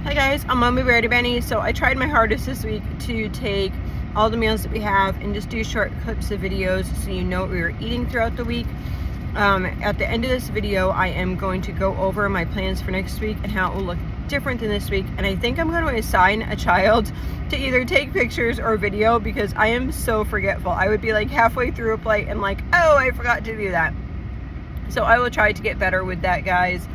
Hi guys, I'm Mommy Bear Benny. So I tried my hardest this week to take all the meals that we have and just do short clips of videos so you know what we were eating throughout the week. At the end of this video, I am going to go over my plans for next week and how it will look different than this week. And I think I'm going to assign a child to either take pictures or video because I am so forgetful. I would be like halfway through a plate and like, oh, I forgot to do that. So I will try to get better with that, guys.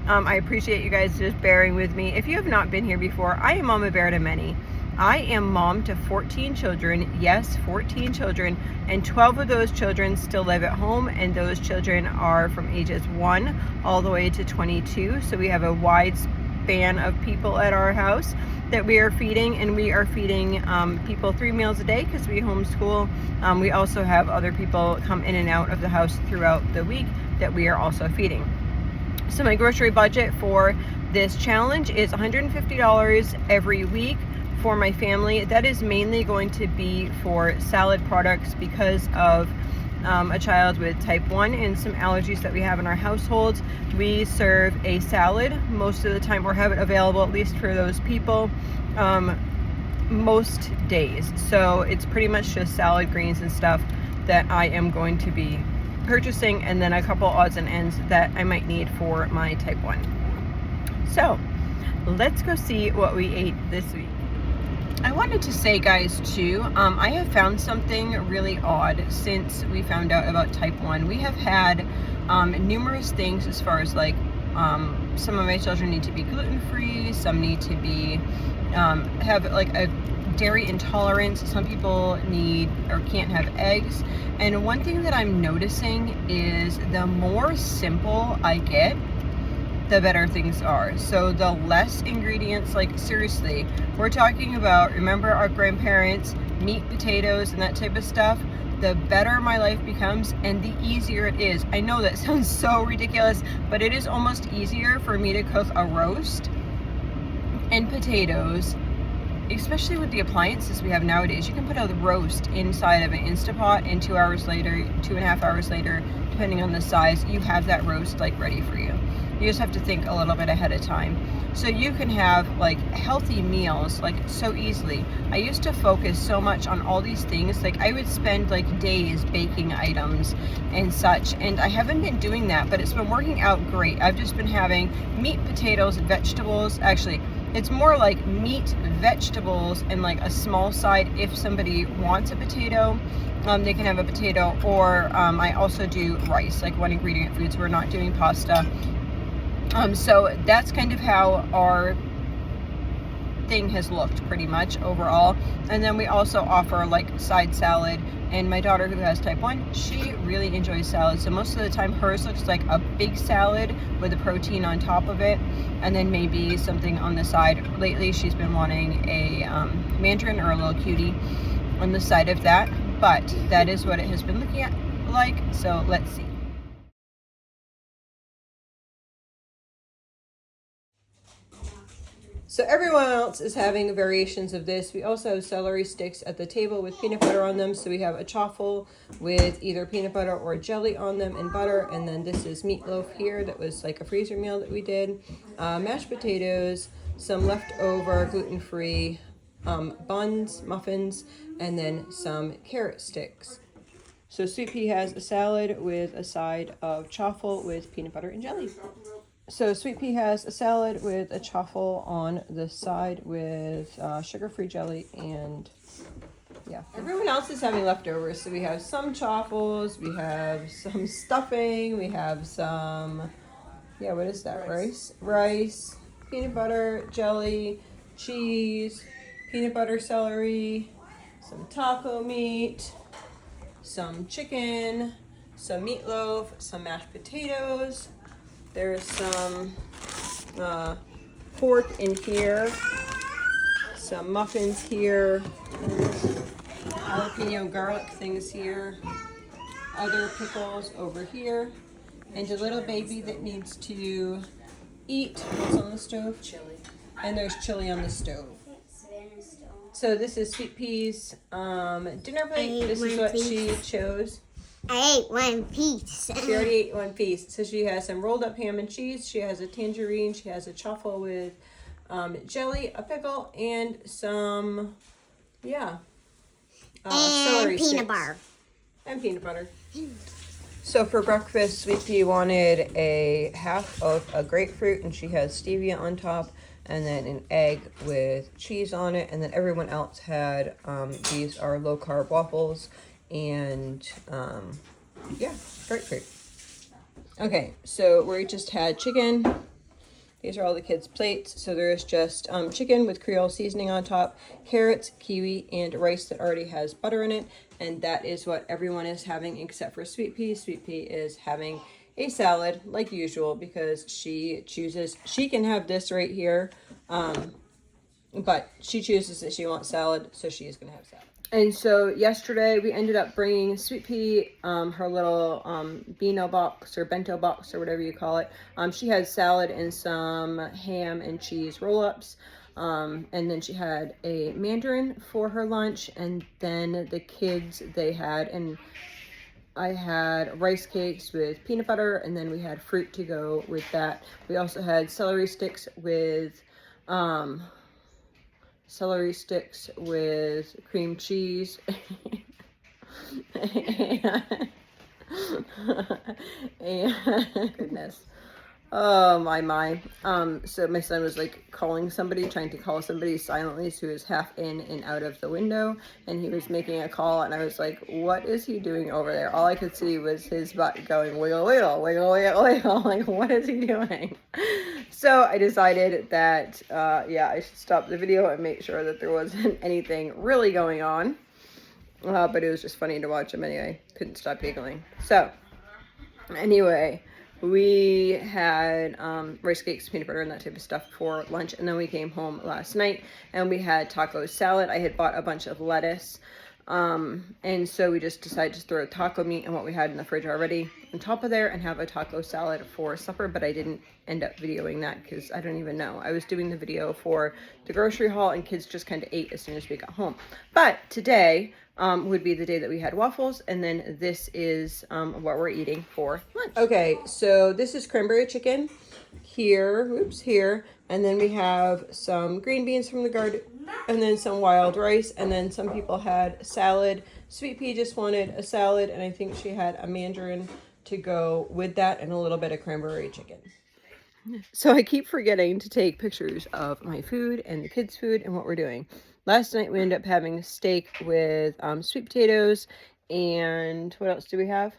I appreciate you guys just bearing with me. If you have not been here before, I am Mama Bear to many. I am mom to 14 children. Yes, 14 children. And 12 of those children still live at home. And those children are from ages 1 all the way to 22. So we have a wide span of people at our house that we are feeding. And we are feeding people 3 meals a day because we homeschool. We also have other people come in and out of the house throughout the week that we are also feeding. So my grocery budget for this challenge is $150 every week for my family. That is mainly going to be for salad products because of a child with type 1 and some allergies that we have in our household. We serve a salad most of the time, or have it available at least for those people most days. So it's pretty much just salad greens and stuff that I am going to be purchasing, and then a couple odds and ends that I might need for my type 1. So let's go see what we ate this week. I wanted to say, guys, too, I have found something really odd since we found out about type 1. We have had numerous things as far as like some of my children need to be gluten-free, some need to be have like a dairy intolerance. Some people need or can't have eggs. And one thing that I'm noticing is the more simple I get, the better things are. So the less ingredients, like seriously, we're talking about, remember our grandparents, meat, potatoes, and that type of stuff, the better my life becomes and the easier it is. I know that sounds so ridiculous, but it is almost easier for me to cook a roast and potatoes, especially with the appliances we have nowadays. You can put a roast inside of an Instapot, and 2 hours later, 2.5 hours later, depending on the size, you have that roast like ready for you. You just have to think a little bit ahead of time. So you can have like healthy meals like so easily. I used to focus so much on all these things. Like I would spend like days baking items and such, and I haven't been doing that, but it's been working out great. I've just been having meat, potatoes, vegetables. Actually, it's more like meat, vegetables, and like a small side if somebody wants a potato. They can have a potato, or I also do rice, like 1 ingredient foods. We're not doing pasta. So that's kind of how our thing has looked pretty much overall. And then we also offer like side salad, and my daughter who has type 1, she really enjoys salad. So most of the time hers looks like a big salad with a protein on top of it, and then maybe something on the side. Lately she's been wanting a mandarin or a little cutie on the side of that, but that is what it has been looking like. So let's see. So everyone else is having variations of this. We also have celery sticks at the table with peanut butter on them. So we have a chaffle with either peanut butter or jelly on them and butter. And then this is meatloaf here that was like a freezer meal that we did. Mashed potatoes, some leftover gluten-free buns, muffins, and then some carrot sticks. So Sweet Pea has a salad with a side of chaffle with peanut butter and jelly. So Sweet Pea has a salad with a chaffle on the side with sugar-free jelly, and yeah. Everyone else is having leftovers. So we have some chaffles, we have some stuffing, we have some, yeah, what is that? Rice, peanut butter, jelly, cheese, peanut butter celery, some taco meat, some chicken, some meatloaf, some mashed potatoes. There's some pork in here, some muffins here, jalapeno garlic things here, other pickles over here, and a little baby that needs to eat. What's on the stove? Chili. And there's chili on the stove. So this is Sweet Pea's dinner plate. This is what she chose. I ate 1 piece. She already ate 1 piece. So she has some rolled up ham and cheese. She has a tangerine. She has a chaffle with jelly, a pickle, and some, yeah, And celery peanut sticks. butter. And peanut butter. So for breakfast, Sweet Pea wanted a half of a grapefruit, and she has stevia on top, and then an egg with cheese on it, and then everyone else had, these are low-carb waffles, and, yeah, grapefruit. Okay, so we just had chicken. These are all the kids' plates. So there's just chicken with Creole seasoning on top, carrots, kiwi, and rice that already has butter in it. And that is what everyone is having except for Sweet Pea. Sweet Pea is having a salad like usual because she chooses, she can have this right here, but she chooses that she wants salad, so she's going to have salad. And so yesterday we ended up bringing Sweet Pea, her little Beano box or bento box or whatever you call it. She had salad and some ham and cheese roll-ups. And then she had a mandarin for her lunch. And then the kids, they had, and I had rice cakes with peanut butter. And then we had fruit to go with that. We also had celery sticks with cream cheese. and goodness. Oh my. So my son was like calling somebody, trying to call somebody silently, so he was half in and out of the window, and he was making a call, and I was like, what is he doing over there? All I could see was his butt going wiggle, wiggle, wiggle, wiggle, wiggle. Like, what is he doing? So I decided that, yeah, I should stop the video and make sure that there wasn't anything really going on. But it was just funny to watch him anyway. Couldn't stop giggling. So, anyway, we had rice cakes, peanut butter, and that type of stuff for lunch. And then we came home last night and we had taco salad. I had bought a bunch of lettuce. And so we just decided to throw taco meat and what we had in the fridge already on top of there and have a taco salad for supper, but I didn't end up videoing that because I don't even know. I was doing the video for the grocery haul and kids just kind of ate as soon as we got home. But today would be the day that we had waffles, and then this is what we're eating for lunch. Okay, so this is cranberry chicken here, here, and then we have some green beans from the garden, and then some wild rice, and then some people had salad. Sweet Pea just wanted a salad, and I think she had a mandarin to go with that, and a little bit of cranberry chicken. So I keep forgetting to take pictures of my food and the kids' food and what we're doing. Last night we ended up having steak with sweet potatoes, and what else do we have?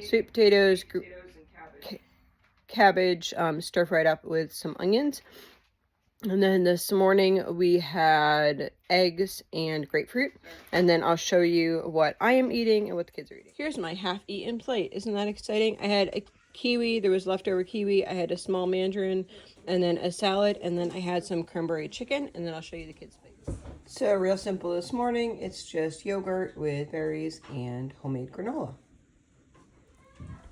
Sweet potatoes, cabbage stir-fried up with some onions. And then this morning we had eggs and grapefruit. And then I'll show you what I am eating and what the kids are eating. Here's my half-eaten plate. Isn't that exciting? I had a kiwi. There was leftover kiwi. I had a small mandarin and then a salad. And then I had some cranberry chicken. And then I'll show you the kids' plate. So real simple this morning. It's just yogurt with berries and homemade granola.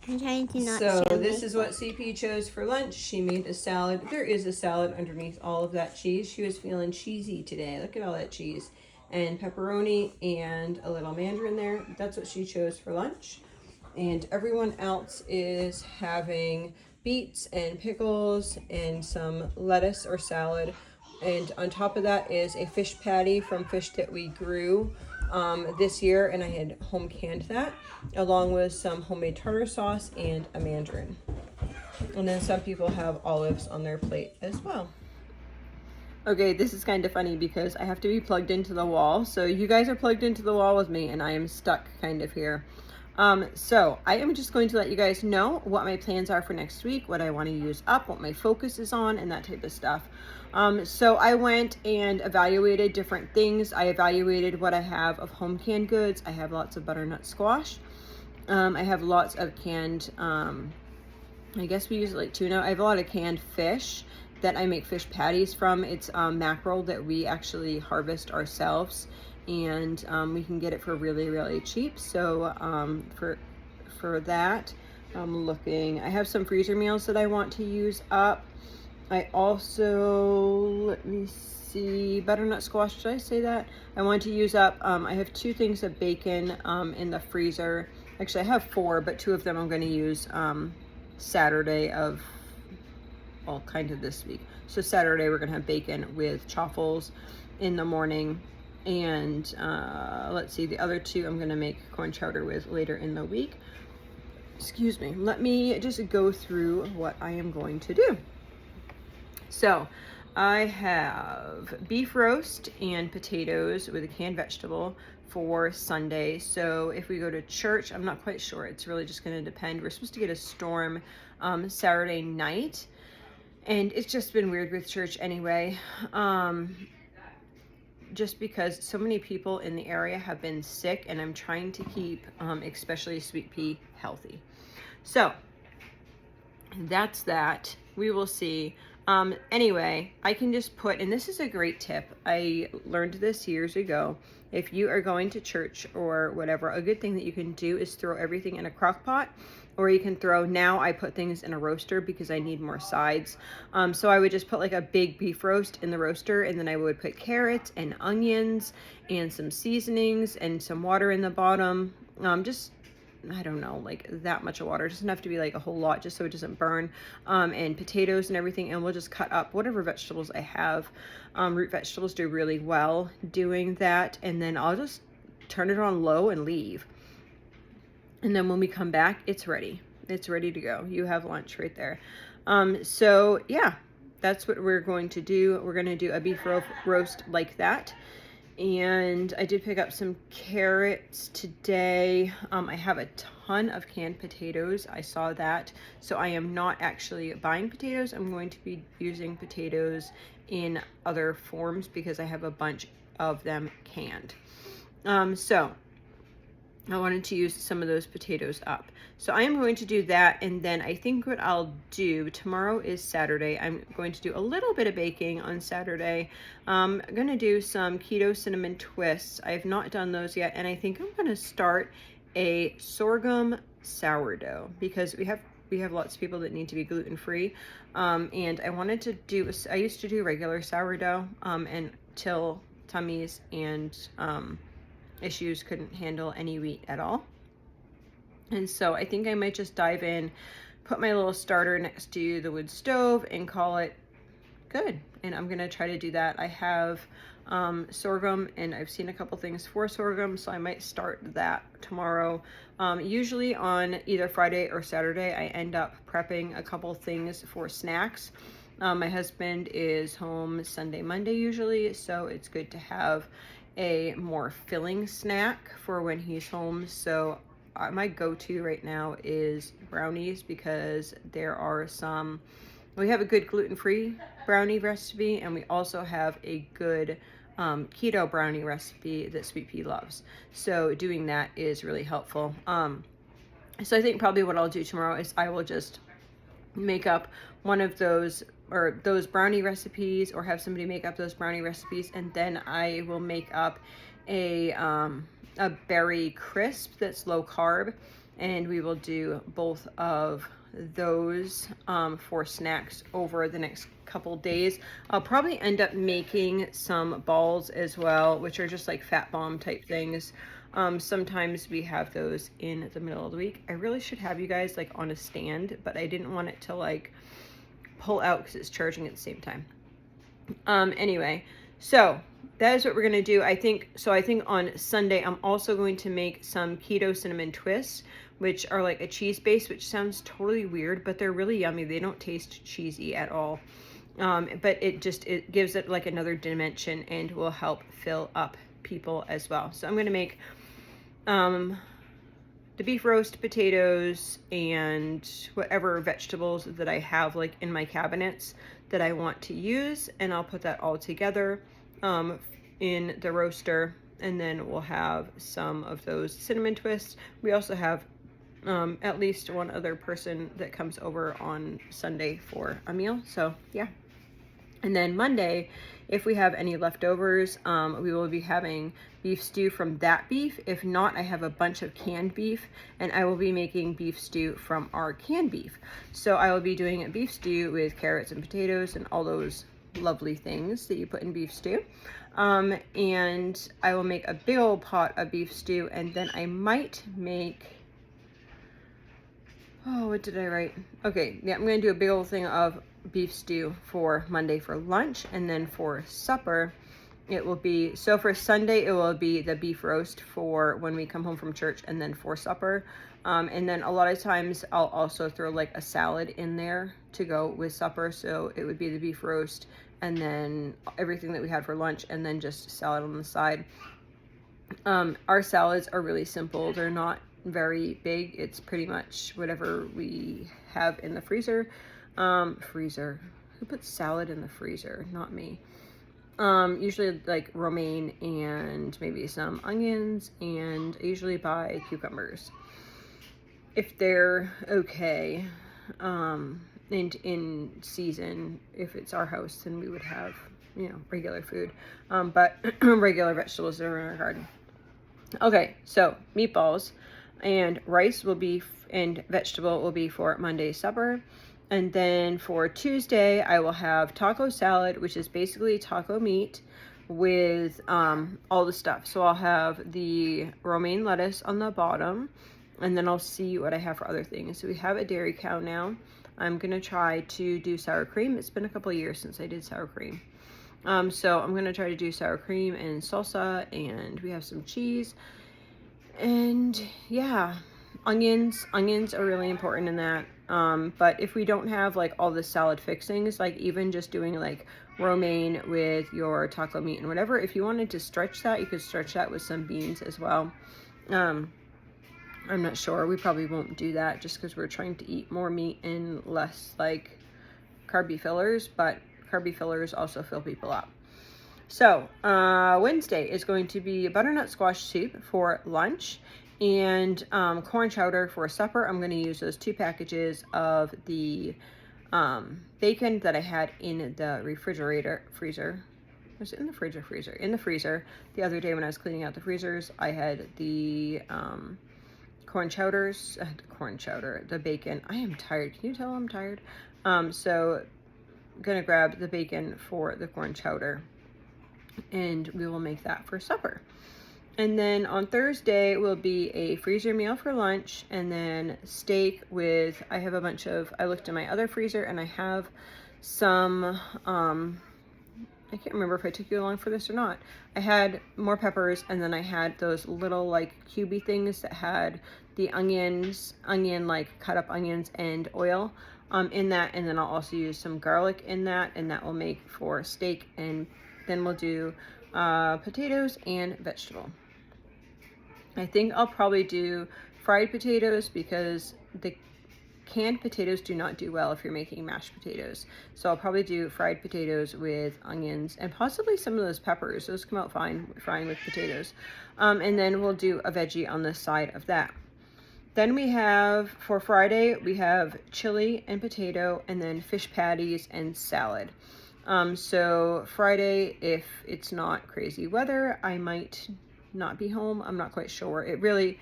I'm trying to not So show this is what CP chose for lunch. She made a salad. There is a salad underneath all of that cheese. She was feeling cheesy today. Look at all that cheese. And pepperoni and a little mandarin there. That's what she chose for lunch. And everyone else is having beets and pickles and some lettuce or salad. And on top of that is a fish patty from fish that we grew this year, and I had home canned that, along with some homemade tartar sauce and a mandarin. And then some people have olives on their plate as well. Okay, this is kind of funny because I have to be plugged into the wall. So you guys are plugged into the wall with me, and I am stuck kind of here. So I am just going to let you guys know what my plans are for next week, what I want to use up, what my focus is on, and that type of stuff. So I went and evaluated different things. I evaluated what I have of home canned goods. I have lots of butternut squash. I have lots of canned, I guess we use it like tuna. I have a lot of canned fish that I make fish patties from. It's mackerel that we actually harvest ourselves, and we can get it for really, really cheap. So for that, I'm looking. I have some freezer meals that I want to use up. I also, let me see, butternut squash, did I say that? I want to use up, I have 2 things of bacon in the freezer. Actually, I have 4, but 2 of them I'm going to use Saturday of well, kind of this week. So Saturday we're gonna have bacon with chaffles in the morning, and let's see, the other two I'm gonna make corn chowder with later in the week. Excuse me. Let me just go through what I am going to do. So I have beef roast and potatoes with a canned vegetable for Sunday. So if we go to church, I'm not quite sure. It's really just going to depend. We're supposed to get a storm Saturday night, and it's just been weird with church anyway. Just because so many people in the area have been sick, and I'm trying to keep especially sweet pea healthy. So that's that. We will see. Anyway, I can just put, and this is a great tip. I learned this years ago. If you are going to church or whatever, a good thing that you can do is throw everything in a crock pot, or you can throw, now I put things in a roaster because I need more sides. So I would just put like a big beef roast in the roaster, and then I would put carrots and onions and some seasonings and some water in the bottom. Just, I don't know, like that much of water. It doesn't have to be like a whole lot, just so it doesn't burn. And potatoes and everything, and we'll just cut up whatever vegetables I have. Root vegetables do really well doing that, and then I'll just turn it on low and leave. And then when we come back, it's ready. It's ready to go. You have lunch right there. So yeah, that's what we're going to do. We're going to do a beef roast like that. And I did pick up some carrots today. I have a ton of canned potatoes. I saw that. So I am not actually buying potatoes. I'm going to be using potatoes in other forms because I have a bunch of them canned. So I wanted to use some of those potatoes up. So I am going to do that, and then I think what I'll do, tomorrow is Saturday, I'm going to do a little bit of baking on Saturday. I'm going to do some keto cinnamon twists. I have not done those yet, and I think I'm going to start a sorghum sourdough because we have lots of people that need to be gluten-free, and I wanted to do, I used to do regular sourdough until tummies and issues couldn't handle any wheat at all. And so I think I might just dive in, put my little starter next to the wood stove, and call it good. And I'm gonna try to do that. I have sorghum, and I've seen a couple things for sorghum, so I might start that tomorrow. Usually on either Friday or Saturday, I end up prepping a couple things for snacks. My husband is home Sunday, Monday usually, so it's good to have a more filling snack for when he's home. So my go-to right now is brownies, because there are some, we have a good gluten-free brownie recipe, and we also have a good keto brownie recipe that Sweet Pea loves. So doing that is really helpful. So I think probably what I'll do tomorrow is I will just make up one of those, or those brownie recipes, or have somebody make up those brownie recipes, and then I will make up a berry crisp that's low carb, and we will do both of those for snacks over the next couple days. I'll probably end up making some balls as well, which are just like fat bomb type things. Sometimes we have those in the middle of the week. I really should have you guys like on a stand, but I didn't want it to like pull out because it's charging at the same time. Anyway, so that is what we're gonna do. I think on Sunday I'm also going to make some keto cinnamon twists, which are like a cheese base, which sounds totally weird, but they're really yummy. They don't taste cheesy at all. But it gives it like another dimension and will help fill up people as well. So I'm gonna make the beef roast, potatoes, and whatever vegetables that I have like in my cabinets that I want to use, and I'll put that all together in the roaster, and then we'll have some of those cinnamon twists. We also have at least one other person that comes over on Sunday for a meal, so yeah. And then Monday, if we have any leftovers, we will be having beef stew from that beef. If not, I have a bunch of canned beef, and I will be making beef stew from our canned beef. So I will be doing a beef stew with carrots and potatoes and all those lovely things that you put in beef stew. And I will make a big old pot of beef stew, and then I might make Oh, what did I write? Okay, yeah, I'm gonna do a big old thing of beef stew for Monday for lunch, and then for supper, it will be, so for Sunday, it will be the beef roast for when we come home from church, and then for supper. And then a lot of times I'll also throw like a salad in there to go with supper. So it would be the beef roast and then everything that we had for lunch, and then just salad on the side. Our salads are really simple. They're not very big. It's pretty much whatever we have in the freezer. Freezer. Who puts salad in the freezer? Not me. Usually like romaine and maybe some onions, and I usually buy cucumbers if they're okay. And in season, if it's our house, then we would have, regular food. But regular vegetables that are in our garden. Okay, so meatballs and rice will be, and vegetable will be for Monday's supper. And then for Tuesday, I will have taco salad, which is basically taco meat with all the stuff. So I'll have the romaine lettuce on the bottom, and then I'll see what I have for other things. So we have a dairy cow now. I'm going to try to do sour cream. It's been a couple of years since I did sour cream. So I'm going to try to do sour cream and salsa, and we have some cheese. And yeah, onions are really important in that. But if we don't have like all the salad fixings, like even just doing like romaine with your taco meat and whatever, if you wanted to stretch that, you could stretch that with some beans as well. I'm not sure. We probably won't do that just because we're trying to eat more meat and less like carby fillers, but carby fillers also fill people up. So Wednesday is going to be butternut squash soup for lunch, and corn chowder for supper. I'm going to use those 2 packages of the bacon that I had in the freezer. Was it in the fridge or freezer? In the freezer. The other day when I was cleaning out the freezers, I had the corn chowders, the bacon. I am tired. Can you tell I'm tired? So I'm gonna grab the bacon for the corn chowder, and we will make that for supper. And then on Thursday will be a freezer meal for lunch, and then steak with, I looked in my other freezer and I have some, I can't remember if I took you along for this or not. I had more peppers, and then I had those little like cubey things that had the like cut up onions and oil in that, and then I'll also use some garlic in that, and that will make for steak. And then we'll do potatoes and vegetable. I think I'll probably do fried potatoes because the canned potatoes do not do well if you're making mashed potatoes. So I'll probably do fried potatoes with onions and possibly some of those peppers. Those come out fine frying with potatoes. And then we'll do a veggie on the side of that. Then we have, for Friday, we have chili and potato, and then fish patties and salad. So Friday, if it's not crazy weather, I might not be home. I'm not quite sure. It really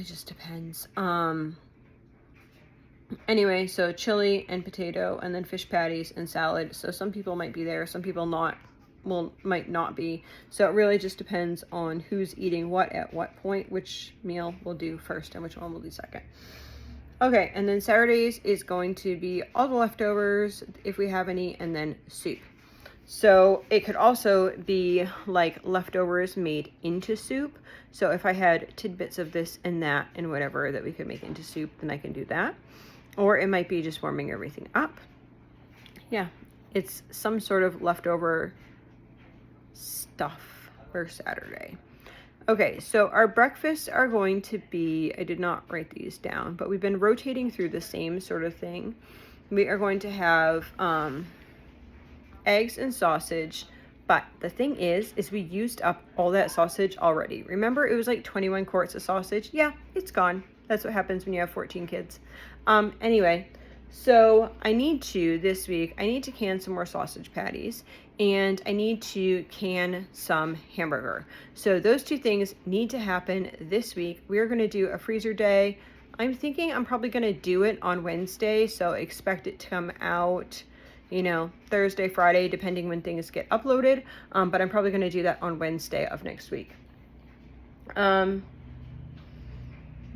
just depends. Anyway, so chili and potato, and then fish patties and salad. So some people might be there, some people might not be. So it really just depends on who's eating what at what point, which meal we'll do first and which one we'll do second. Okay, and then Saturdays is going to be all the leftovers, if we have any, and then soup. So it could also be like leftovers made into soup. So if I had tidbits of this and that and whatever that we could make into soup, then I can do that. Or it might be just warming everything up. Yeah, it's some sort of leftover stuff for Saturday. Okay, so our breakfasts are going to be, I did not write these down, but we've been rotating through the same sort of thing. We are going to have eggs and sausage, but the thing is we used up all that sausage already. Remember, it was like 21 quarts of sausage? Yeah, it's gone. That's what happens when you have 14 kids. Anyway, so this week, I need to can some more sausage patties, and I need to can some hamburger. So those 2 things need to happen this week. We are going to do a freezer day. I'm thinking I'm probably going to do it on Wednesday, so expect it to come out, Thursday, Friday, depending when things get uploaded. But I'm probably going to do that on Wednesday of next week.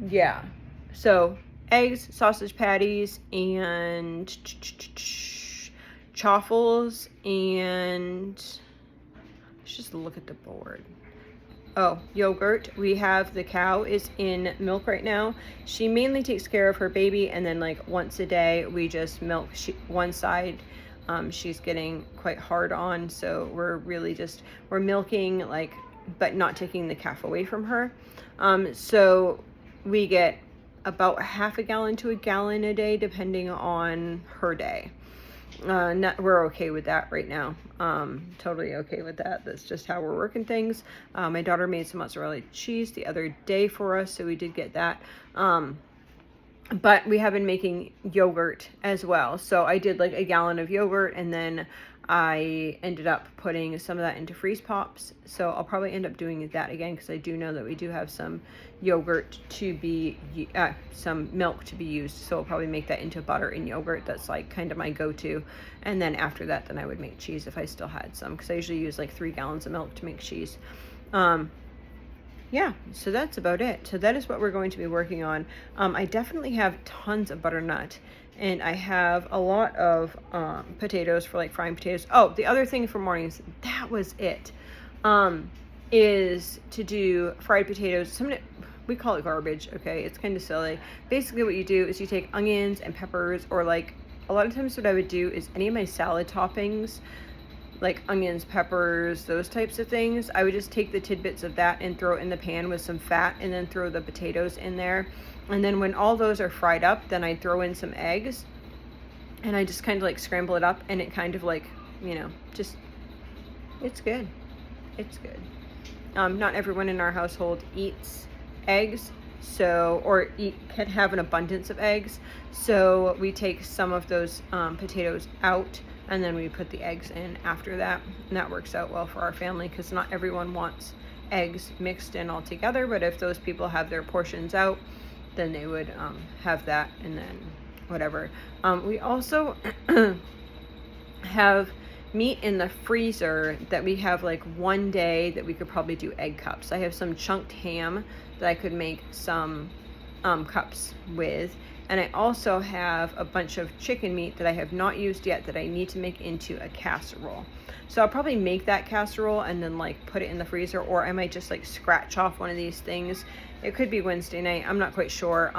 Yeah. So eggs, sausage patties, and chaffles, and let's just look at the board. Oh, yogurt. We have, the cow is in milk right now. She mainly takes care of her baby, and then like once a day we just milk one side. She's getting quite hard on, so we're milking, like, but not taking the calf away from her. So we get about half a gallon to a gallon a day depending on her day. We're okay with that right now. Totally okay with that. That's just how we're working things. My daughter made some mozzarella cheese the other day for us, so we did get that. But we have been making yogurt as well. So I did like a gallon of yogurt, and then I ended up putting some of that into freeze pops. So I'll probably end up doing that again, because I do know that we do have some yogurt to be, some milk to be used. So I'll probably make that into butter and yogurt. That's like kind of my go-to. And then after that, then I would make cheese if I still had some, because I usually use like 3 gallons of milk to make cheese. Yeah, so that's about it. So that is what we're going to be working on. I definitely have tons of butternut, and I have a lot of potatoes for like frying potatoes. Oh, the other thing for mornings, that was it, is to do fried potatoes. We call it garbage, okay? It's kind of silly. Basically what you do is you take onions and peppers, or like a lot of times what I would do is any of my salad toppings, like onions, peppers, those types of things, I would just take the tidbits of that and throw it in the pan with some fat, and then throw the potatoes in there. And then when all those are fried up, then I throw in some eggs, and I just kind of like scramble it up, and it kind of like, you know, just, it's good. It's good. Not everyone in our household eats eggs, so, can have an abundance of eggs. So we take some of those potatoes out, and then we put the eggs in after that, and that works out well for our family, because not everyone wants eggs mixed in all together. But if those people have their portions out, then they would have that, and then whatever. We also have meat in the freezer that we have like one day that we could probably do egg cups. I have some chunked ham that I could make some cups with. And I also have a bunch of chicken meat that I have not used yet that I need to make into a casserole. So I'll probably make that casserole and then like put it in the freezer, or I might just like scratch off one of these things. It could be Wednesday night, I'm not quite sure.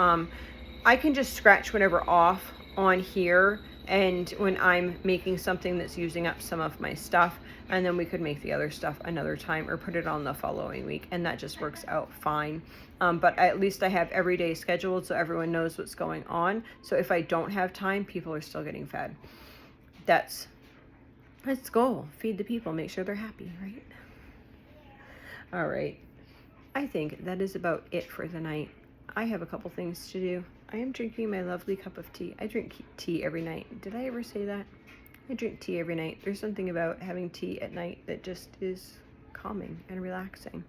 I can just scratch whatever off on here, and when I'm making something that's using up some of my stuff, and then we could make the other stuff another time, or put it on the following week, and that just works out fine. But at least I have every day scheduled, so everyone knows what's going on. So if I don't have time, people are still getting fed. That's the goal. Feed the people, make sure they're happy, right? All right. I think that is about it for the night. I have a couple things to do. I am drinking my lovely cup of tea. I drink tea every night. Did I ever say that? I drink tea every night. There's something about having tea at night that just is calming and relaxing.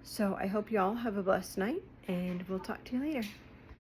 So I hope you all have a blessed night, and we'll talk to you later.